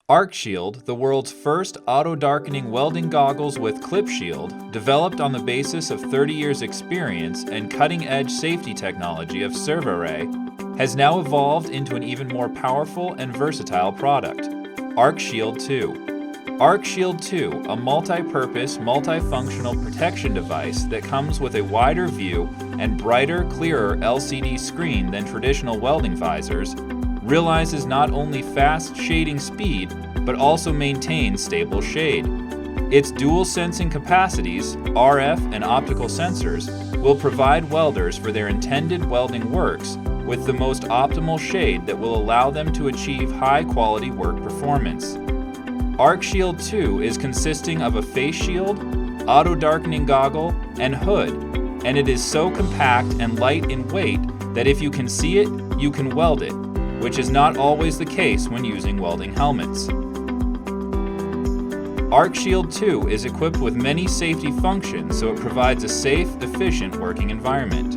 Arcshield, the world's first auto-darkening welding goggles with clip shield, developed on the basis of 30 years' experience and cutting-edge safety technology of SERVORE, has now evolved into an even more powerful and versatile product, Arcshield 2. Arcshield 2, a multi-purpose, multifunctional protection device that comes with a wider view and brighter, clearer LCD screen than traditional welding visors, realizes not only fast shading speed, but also maintains stable shade. Its dual sensing capacities, RF and optical sensors, will provide welders for their intended welding works with the most optimal shade that will allow them to achieve high-quality work performance. Arcshield 2 is consisting of a face shield, auto-darkening goggle, and hood, and it is so compact and light in weight that if you can see it, you can weld it, which is not always the case when using welding helmets. Arcshield 2 is equipped with many safety functions, so it provides a safe, efficient working environment.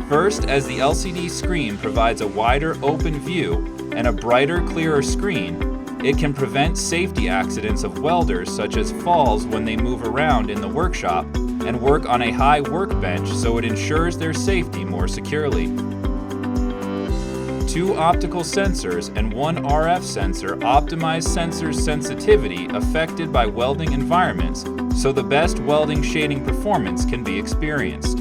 First, as the LCD screen provides a wider open view and a brighter, clearer screen, it can prevent safety accidents of welders such as falls when they move around in the workshop and work on a high workbench, so it ensures their safety more securely. 2 optical sensors and 1 RF sensor optimize sensors' sensitivity affected by welding environments, so the best welding shading performance can be experienced.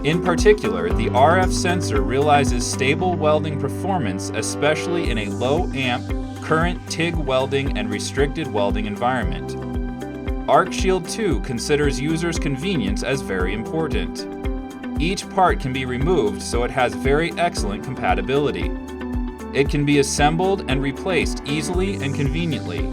In particular, the RF sensor realizes stable welding performance, especially in a low-amp, current TIG welding and restricted welding environment. Arcshield 2 considers users' convenience as very important. Each part can be removed, so it has very excellent compatibility. It can be assembled and replaced easily and conveniently.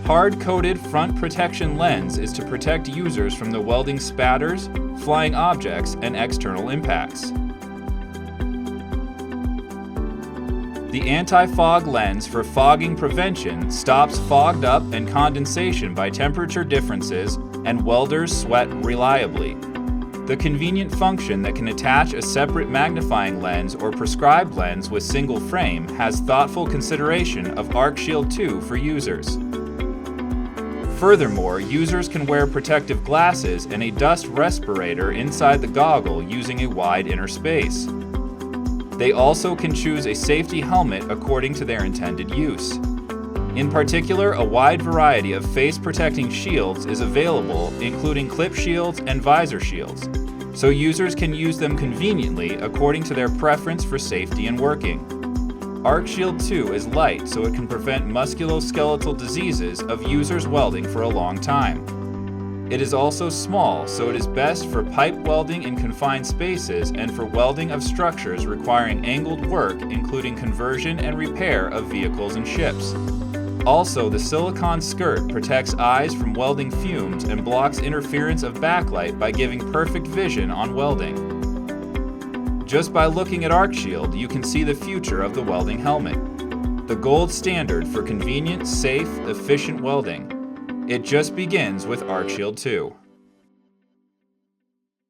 Hard-coated front protection lens is to protect users from the welding spatters, flying objects, and external impacts. The anti-fog lens for fogging prevention stops fogged up and condensation by temperature differences, and welders sweat reliably. The convenient function that can attach a separate magnifying lens or prescribed lens with single frame has thoughtful consideration of Arcshield 2 for users. Furthermore, users can wear protective glasses and a dust respirator inside the goggle using a wide inner space. They also can choose a safety helmet according to their intended use. In particular, a wide variety of face-protecting shields is available, including clip shields and visor shields, so users can use them conveniently according to their preference for safety and working. Arcshield 2 is light, so it can prevent musculoskeletal diseases of users welding for a long time. It is also small, so it is best for pipe welding in confined spaces and for welding of structures requiring angled work, including conversion and repair of vehicles and ships. Also, the silicone skirt protects eyes from welding fumes and blocks interference of backlight by giving perfect vision on welding. Just by looking at Arcshield, you can see the future of the welding helmet. The gold standard for convenient, safe, efficient welding. It just begins with Arcshield 2.